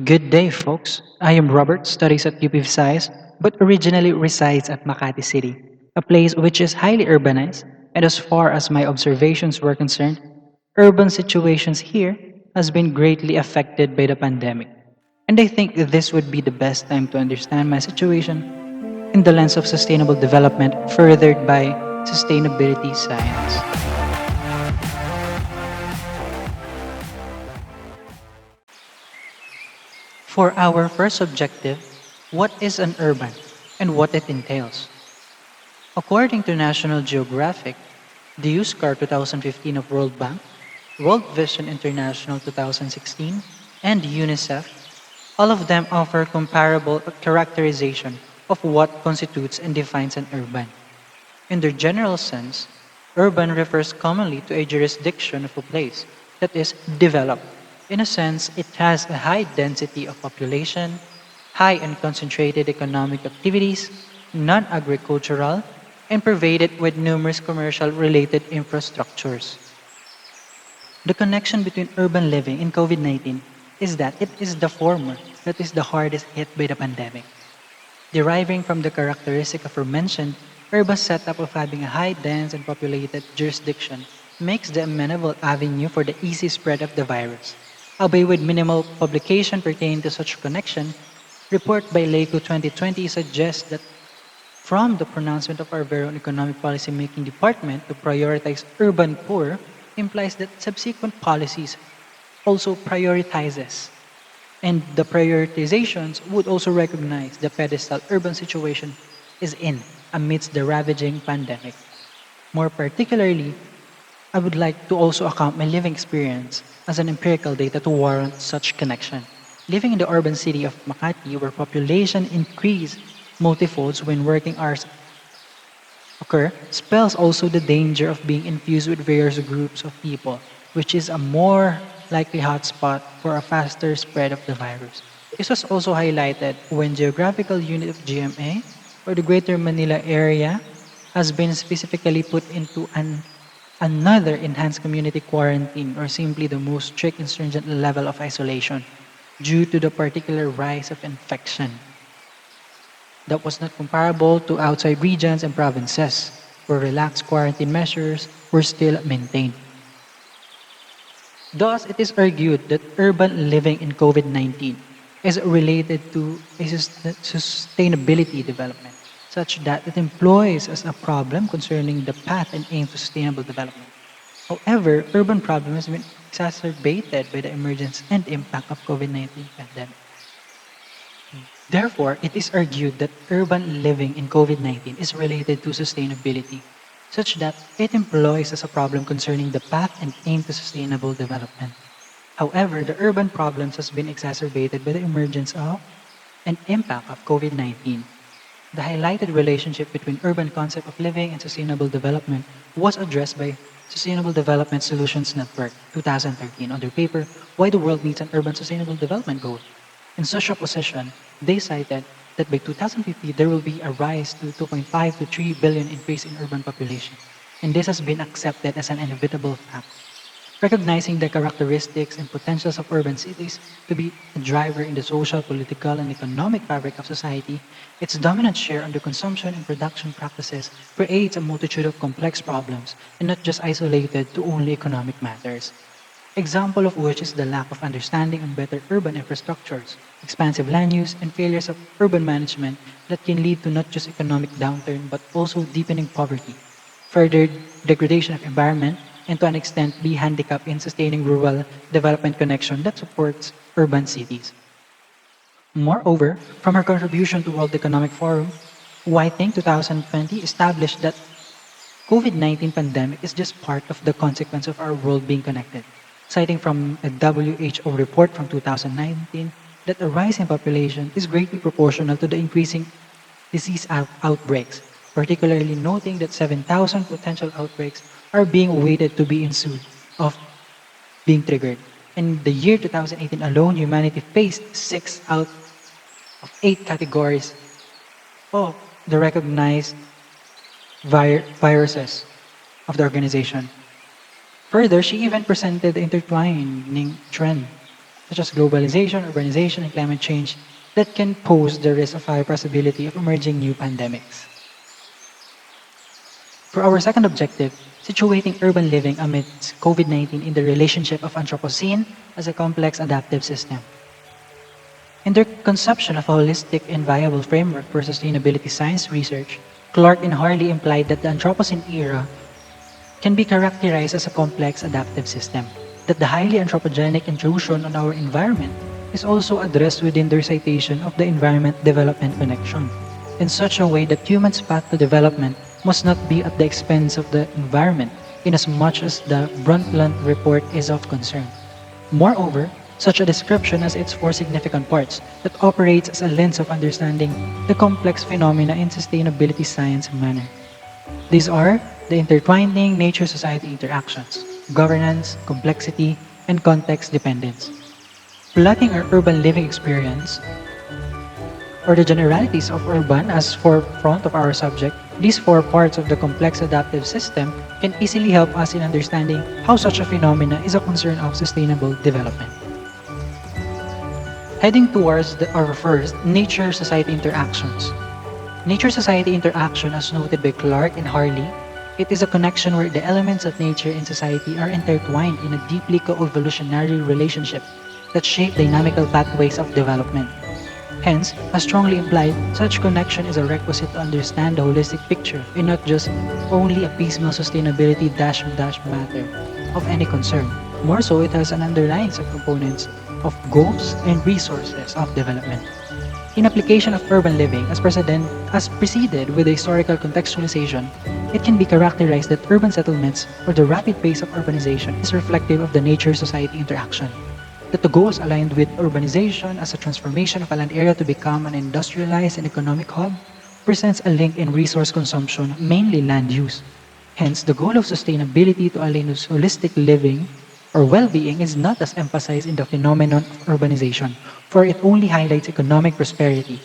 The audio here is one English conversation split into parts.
Good day, folks. I am Robert, studies at UP Visayas, but originally resides at Makati City, a place which is highly urbanized, and as far as my observations were concerned, urban situations here has been greatly affected by the pandemic. And I think this would be the best time to understand my situation in the lens of sustainable development furthered by sustainability science. For our first objective, what is an urban and what it entails? According to National Geographic, the USCAR 2015 of World Bank, World Vision International 2016, and UNICEF, all of them offer comparable characterization of what constitutes and defines an urban. In their general sense, urban refers commonly to a jurisdiction of a place that is developed. In a sense, it has a high density of population, high and concentrated economic activities, non agricultural, and pervaded with numerous commercial related infrastructures. The connection between urban living and COVID 19 is that it is the former that is the hardest hit by the pandemic. Deriving from the characteristic aforementioned, urban setup of having a high dense and populated jurisdiction makes the amenable avenue for the easy spread of the virus. Albeit with minimal publication pertaining to such connection, report by LACO 2020 suggests that from the pronouncement of our very own economic policy making department to prioritize urban poor implies that subsequent policies also prioritizes and the prioritizations would also recognize the pedestal urban situation is in amidst the ravaging pandemic. More particularly, I would like to also account my living experience as an empirical data to warrant such connection. Living in the urban city of Makati, where population increase multifolds when working hours occur, spells also the danger of being infused with various groups of people, which is a more likely hotspot for a faster spread of the virus. This was also highlighted when geographical unit of GMA or the Greater Manila area has been specifically put into another enhanced community quarantine or simply the most strict and stringent level of isolation due to the particular rise of infection that was not comparable to outside regions and provinces where relaxed quarantine measures were still maintained. Thus, it is argued that urban living in COVID 19 is related to a sustainability development, such that it employs as a problem concerning the path and aim to sustainable development. However, urban problem has been exacerbated by the emergence and impact of COVID 19 pandemic. Therefore, it is argued that urban living in COVID 19 is related to sustainability, such that it employs as a problem concerning the path and aim to sustainable development. However, the urban problems has been exacerbated by the emergence of and impact of COVID 19. The highlighted relationship between urban concept of living and sustainable development was addressed by Sustainable Development Solutions Network 2013 on their paper Why the World Needs an Urban Sustainable Development Goal. In such a position, they cited that by 2050 there will be a rise to 2.5 to 3 billion increase in urban population, and this has been accepted as an inevitable fact. Recognizing the characteristics and potentials of urban cities to be a driver in the social, political, and economic fabric of society, its dominant share on the consumption and production practices creates a multitude of complex problems and not just isolated to only economic matters. Example of which is the lack of understanding on better urban infrastructures, expansive land use, and failures of urban management that can lead to not just economic downturn but also deepening poverty, further degradation of environment, and to an extent be handicapped in sustaining rural development connection that supports urban cities. Moreover, from her contribution to World Economic Forum, Whiting 2020 established that COVID-19 pandemic is just part of the consequence of our world being connected, citing from a WHO report from 2019 that a rise in population is greatly proportional to the increasing disease outbreaks, particularly noting that 7,000 potential outbreaks are being awaited to be ensued of being triggered. In the year 2018 alone, humanity faced 6 out of 8 categories of the recognized viruses of the organization. Further, she even presented the intertwining trend such as globalization, urbanization, and climate change, that can pose the risk of high possibility of emerging new pandemics. For our second objective, situating urban living amidst COVID-19 in the relationship of Anthropocene as a complex adaptive system. In their conception of a holistic and viable framework for sustainability science research, Clark and Harley implied that the Anthropocene era can be characterized as a complex adaptive system, that the highly anthropogenic intrusion on our environment is also addressed within their citation of the environment-development connection, in such a way that humans' path to development must not be at the expense of the environment, inasmuch as the Brundtland Report is of concern. Moreover, such a description has its four significant parts that operates as a lens of understanding the complex phenomena in sustainability science manner. These are the intertwining nature-society interactions, governance, complexity, and context dependence. Plotting our urban living experience, or the generalities of urban as forefront of our subject, these four parts of the complex adaptive system can easily help us in understanding how such a phenomena is a concern of sustainable development. Heading towards our first, nature-society interactions. Nature-society interaction, as noted by Clark and Harley, it is a connection where the elements of nature and society are intertwined in a deeply co-evolutionary relationship that shape dynamical pathways of development. Hence, as strongly implied, such connection is a requisite to understand the holistic picture and not just only a piecemeal sustainability dash matter of any concern. More so, it has an underlying subcomponents of goals and resources of development. In application of urban living as preceded with the historical contextualization, it can be characterized that urban settlements or the rapid pace of urbanization is reflective of the nature-society interaction. That the goals aligned with urbanization as a transformation of a land area to become an industrialized and economic hub presents a link in resource consumption, mainly land use. Hence, the goal of sustainability to align with holistic living or well-being is not as emphasized in the phenomenon of urbanization, for it only highlights economic prosperity,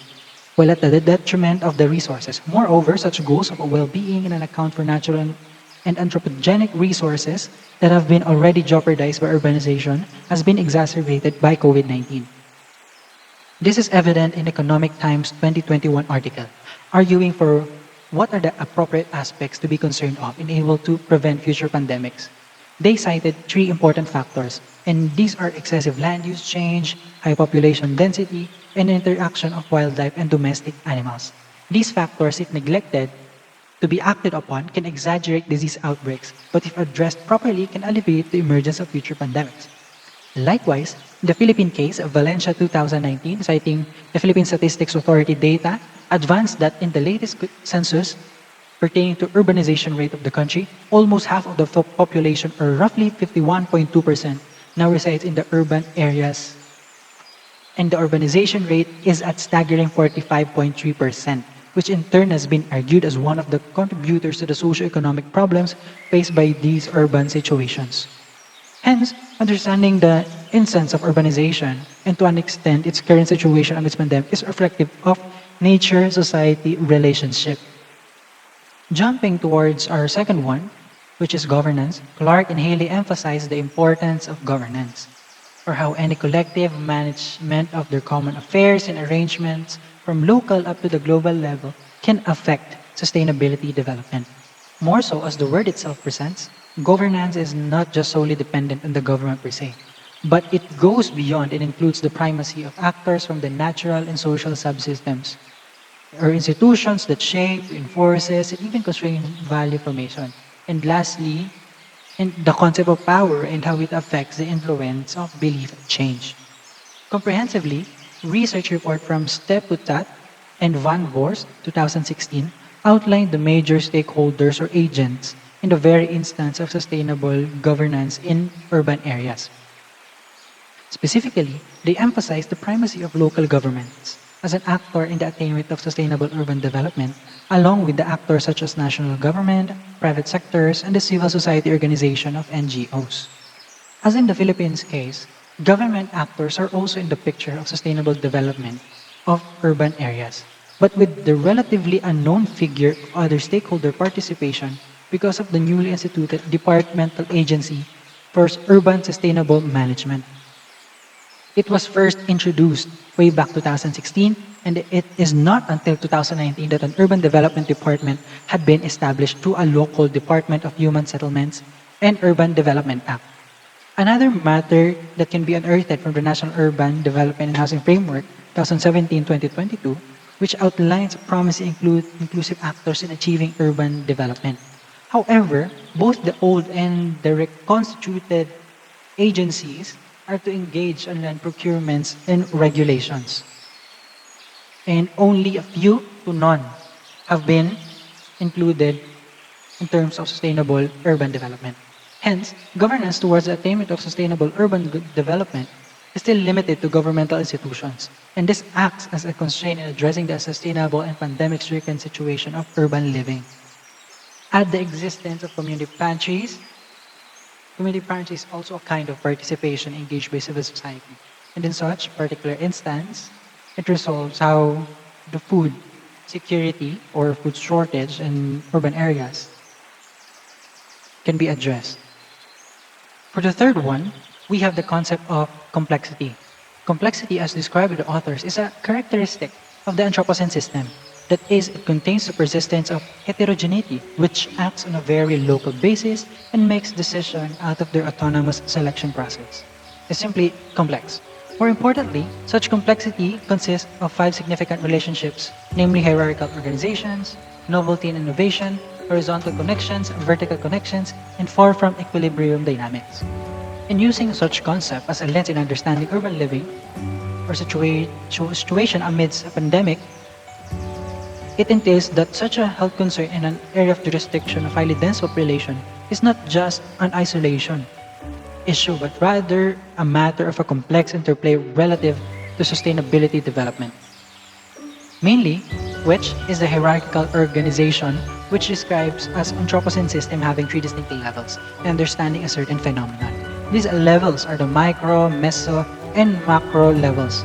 while at the detriment of the resources. Moreover, such goals of well-being and an account for natural and anthropogenic resources that have been already jeopardized by urbanization has been exacerbated by COVID-19. This is evident in Economic Times 2021 article, arguing for what are the appropriate aspects to be concerned of and able to prevent future pandemics. They cited three important factors, and these are excessive land use change, high population density, and interaction of wildlife and domestic animals. These factors, if neglected to be acted upon, can exaggerate disease outbreaks, but if addressed properly, can alleviate the emergence of future pandemics. Likewise, in the Philippine case of Valencia 2019, citing the Philippine Statistics Authority data, advanced that in the latest census pertaining to urbanization rate of the country, almost half of the population, or roughly 51.2%, now resides in the urban areas. And the urbanization rate is at staggering 45.3%, which in turn has been argued as one of the contributors to the socio-economic problems faced by these urban situations. Hence, understanding the instance of urbanization and to an extent its current situation amidst pandemic is reflective of nature-society relationship. Jumping towards our second one, which is governance, Clark and Haley emphasize the importance of governance, or how any collective management of their common affairs and arrangements from local up to the global level can affect sustainability development. More so, as the word itself presents, governance is not just solely dependent on the government per se, but it goes beyond and includes the primacy of actors from the natural and social subsystems, or institutions that shape, enforces, and even constrain value formation. And lastly, in the concept of power and how it affects the influence of belief change. Comprehensively, research report from Steputat and Van Voorst 2016 outlined the major stakeholders or agents in the very instance of sustainable governance in urban areas. Specifically, they emphasize the primacy of local governments as an actor in the attainment of sustainable urban development, along with the actors such as national government, private sectors, and the civil society organization of NGOs. As in the Philippines case, government actors are also in the picture of sustainable development of urban areas, but with the relatively unknown figure of other stakeholder participation because of the newly instituted departmental agency for urban sustainable management. It was first introduced way back 2016, and it is not until 2019 that an urban development department had been established through a local Department of Human Settlements and Urban Development Act. Another matter that can be unearthed from the National Urban Development and Housing Framework 2017-2022, which outlines promising inclusive actors in achieving urban development. However, both the old and the reconstituted agencies are to engage in land procurements and regulations. And only a few to none have been included in terms of sustainable urban development. Hence, governance towards the attainment of sustainable urban development is still limited to governmental institutions, and this acts as a constraint in addressing the sustainable and pandemic-stricken situation of urban living. Add the existence of community pantries. Community pantries is also a kind of participation engaged by civil society, and in such particular instance, it resolves how the food security or food shortage in urban areas can be addressed. For the third one, we have the concept of complexity. Complexity, as described by the authors, is a characteristic of the Anthropocene system. That is, it contains the persistence of heterogeneity, which acts on a very local basis and makes decisions out of their autonomous selection process. It's simply complex. More importantly, such complexity consists of five significant relationships, namely hierarchical organizations, novelty and innovation, horizontal connections, vertical connections, and far from equilibrium dynamics. In using such concept as a lens in understanding urban living or situation amidst a pandemic, it entails that such a health concern in an area of jurisdiction of highly dense population is not just an isolation issue, but rather a matter of a complex interplay relative to sustainability development. Mainly, which is the hierarchical organization, which describes as Anthropocene system having three distinct levels in understanding a certain phenomenon. These levels are the micro, meso, and macro levels,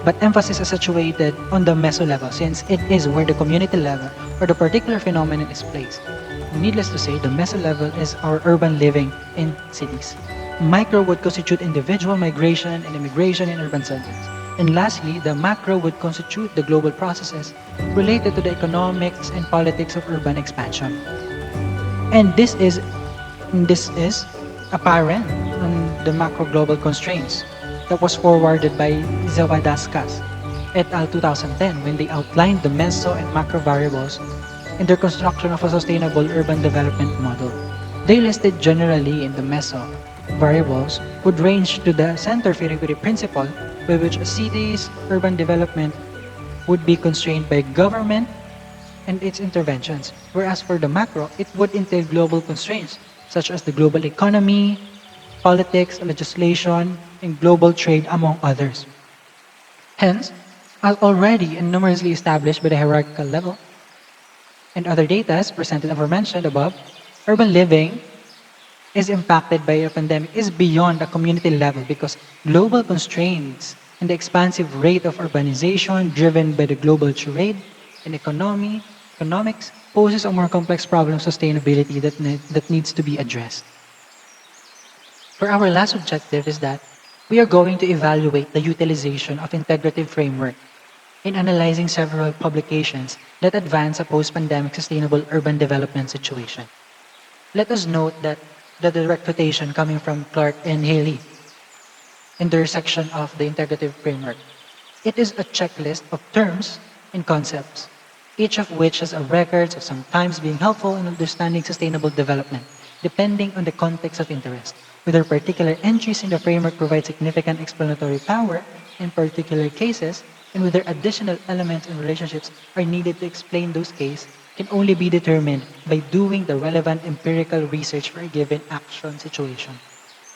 but emphasis is situated on the meso level since it is where the community level or the particular phenomenon is placed. Needless to say, the meso level is our urban living in cities. Micro would constitute individual migration and immigration in urban centers. And lastly, the macro would constitute the global processes related to the economics and politics of urban expansion. And this is apparent on the macro global constraints that was forwarded by Zawadauskas et al. 2010 when they outlined the meso and macro variables in their construction of a sustainable urban development model. They listed generally in the meso variables would range to the center filigree principle by which a city's urban development would be constrained by government and its interventions, whereas for the macro, it would entail global constraints such as the global economy, politics, legislation, and global trade, among others. Hence, as already and numerously established by the hierarchical level and other data presented aforementioned above, urban living is impacted by a pandemic is beyond the community level because global constraints and the expansive rate of urbanization driven by the global trade and economics poses a more complex problem of sustainability that needs to be addressed. For our last objective is that we are going to evaluate the utilization of Integrative Framework in analyzing several publications that advance a post-pandemic sustainable urban development situation. Let us note that the direct quotation coming from Clark and Haley in their section of the Integrative Framework. It is a checklist of terms and concepts, each of which has a record of sometimes being helpful in understanding sustainable development, depending on the context of interest. Whether particular entries in the framework provide significant explanatory power in particular cases, and whether additional elements and relationships are needed to explain those cases can only be determined by doing the relevant empirical research for a given action situation.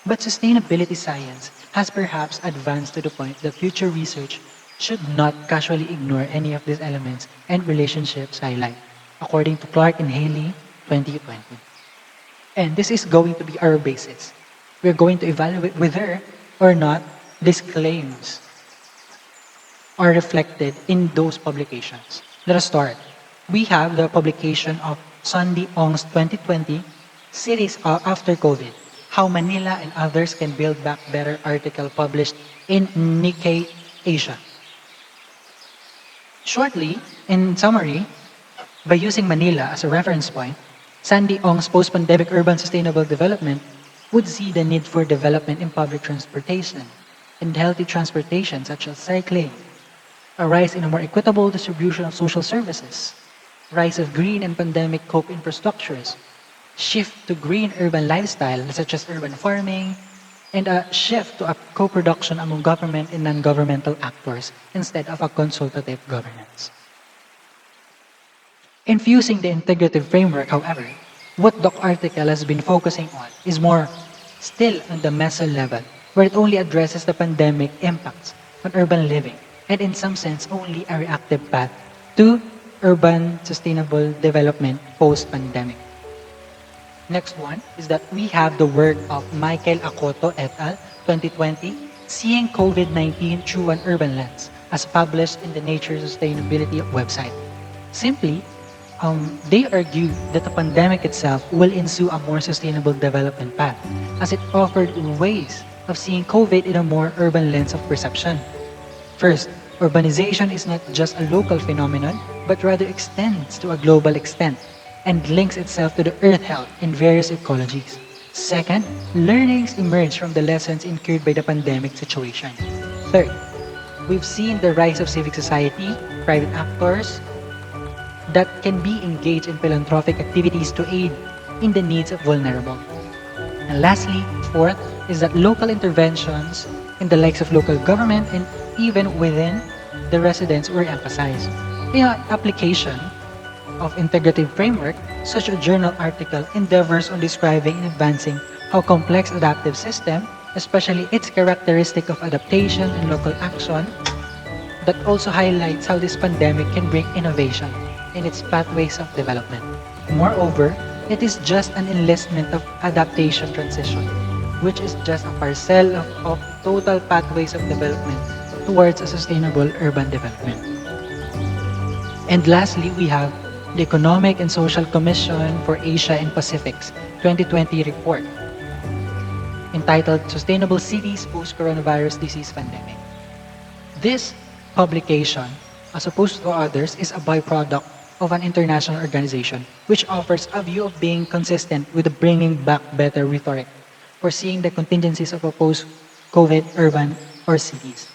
But sustainability science has perhaps advanced to the point that future research should not casually ignore any of these elements and relationships highlighted, according to Clark and Haley 2020. And this is going to be our basis. We're going to evaluate whether or not these claims are reflected in those publications. Let us start. We have the publication of Sandy Ong's 2020 Cities After COVID. How Manila and others can build back better article published in Nikkei Asia. Shortly, in summary, by using Manila as a reference point, Sandy Ong's post-pandemic urban sustainable development would see the need for development in public transportation and healthy transportation such as cycling, a rise in a more equitable distribution of social services, rise of green and pandemic cope infrastructures, shift to green urban lifestyle such as urban farming, and a shift to a co-production among government and non-governmental actors instead of a consultative governance. Infusing the integrative framework, however, what Doc article has been focusing on is more still on the meso level, where it only addresses the pandemic impacts on urban living and in some sense only a reactive path to urban sustainable development post-pandemic. Next one is that we have the work of Michael Akoto et al. 2020, Seeing COVID-19 Through an Urban Lens, as published in the Nature Sustainability website. Simply, they argue that the pandemic itself will ensue a more sustainable development path, as it offered ways of seeing COVID in a more urban lens of perception. First, urbanization is not just a local phenomenon, but rather extends to a global extent and links itself to the earth health in various ecologies. Second, learnings emerge from the lessons incurred by the pandemic situation. Third, we've seen the rise of civic society, private actors, that can be engaged in philanthropic activities to aid in the needs of vulnerable. And lastly, fourth, is that local interventions in the likes of local government and even within the residents were emphasized. The application of integrative framework, such a journal article endeavors on describing and advancing how complex adaptive system, especially its characteristic of adaptation and local action, that also highlights how this pandemic can bring innovation in its pathways of development. Moreover, it is just an enlistment of adaptation transition, which is just a parcel of total pathways of development towards a sustainable urban development. And lastly, we have the Economic and Social Commission for Asia and Pacific's 2020 report entitled Sustainable Cities Post-Coronavirus Disease Pandemic. This publication, as opposed to others, is a byproduct of an international organization which offers a view of being consistent with the bringing back better rhetoric, foreseeing the contingencies of a post-COVID urban or cities.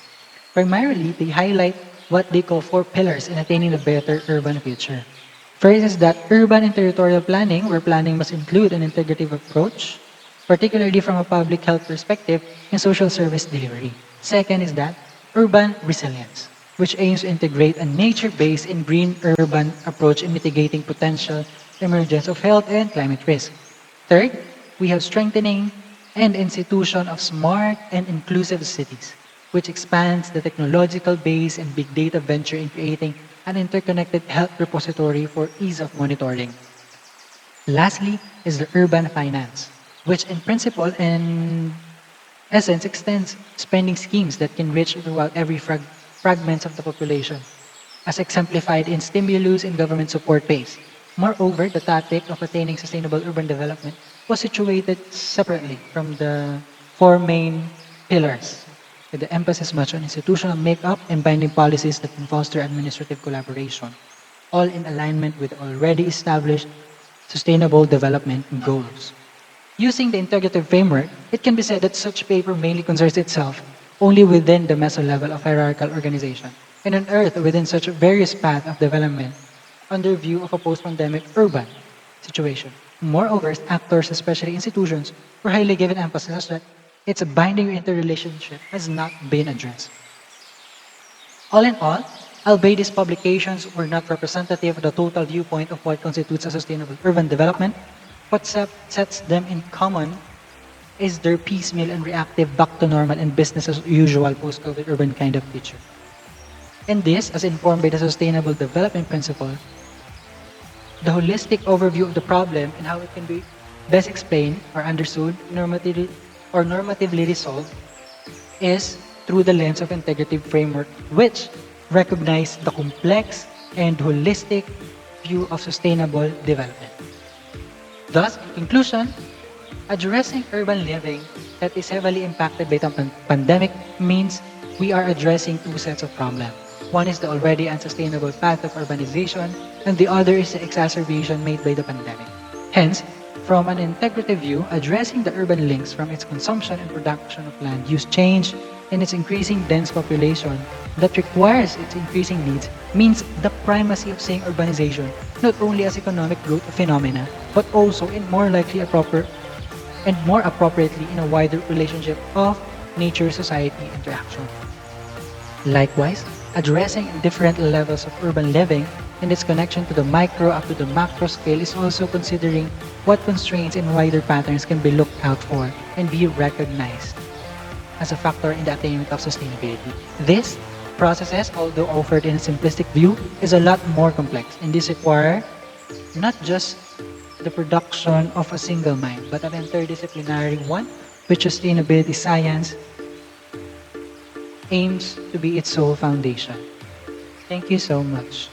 Primarily, they highlight what they call 4 pillars in attaining a better urban future. First is that urban and territorial planning, where planning must include an integrative approach, particularly from a public health perspective and social service delivery. Second is that urban resilience, which aims to integrate a nature-based and green urban approach in mitigating potential emergence of health and climate risk. Third, we have strengthening and institution of smart and inclusive cities, which expands the technological base and big data venture in creating an interconnected health repository for ease of monitoring. Lastly is the urban finance, which in principle and essence extends spending schemes that can reach throughout every fragments of the population, as exemplified in stimulus and government support base. Moreover, the topic of attaining sustainable urban development was situated separately from the 4 main pillars, with the emphasis much on institutional makeup and binding policies that can foster administrative collaboration, all in alignment with already established sustainable development goals. Using the integrative framework, it can be said that such paper mainly concerns itself only within the meso level of hierarchical organization and unearthed within such a various path of development under view of a post-pandemic urban situation. Moreover, actors, especially institutions, were highly given emphasis that its binding interrelationship has not been addressed. All in all, albeit these publications were not representative of the total viewpoint of what constitutes a sustainable urban development, what sets them in common is their piecemeal and reactive back to normal and business as usual post-COVID urban kind of future. And this, as informed by the Sustainable Development Principle, the holistic overview of the problem and how it can be best explained or understood normatively resolved is through the lens of integrative framework, which recognize the complex and holistic view of sustainable development. Thus, in conclusion, Addressing urban living that is heavily impacted by the pandemic means we are addressing two sets of problems. One is the already unsustainable path of urbanization, and the other is the exacerbation made by the pandemic. Hence, from an integrative view, addressing the urban links from its consumption and production of land use change and its increasing dense population that requires its increasing needs means the primacy of seeing urbanization not only as economic growth phenomena, but also in more likely a proper and more appropriately in a wider relationship of nature-society interaction. Likewise, addressing different levels of urban living and its connection to the micro up to the macro scale is also considering what constraints and wider patterns can be looked out for and be recognized as a factor in the attainment of sustainability. This processes, although offered in a simplistic view, is a lot more complex, and this require not just the production of a single mind, but an interdisciplinary one, which sustainability science aims to be its sole foundation. Thank you so much.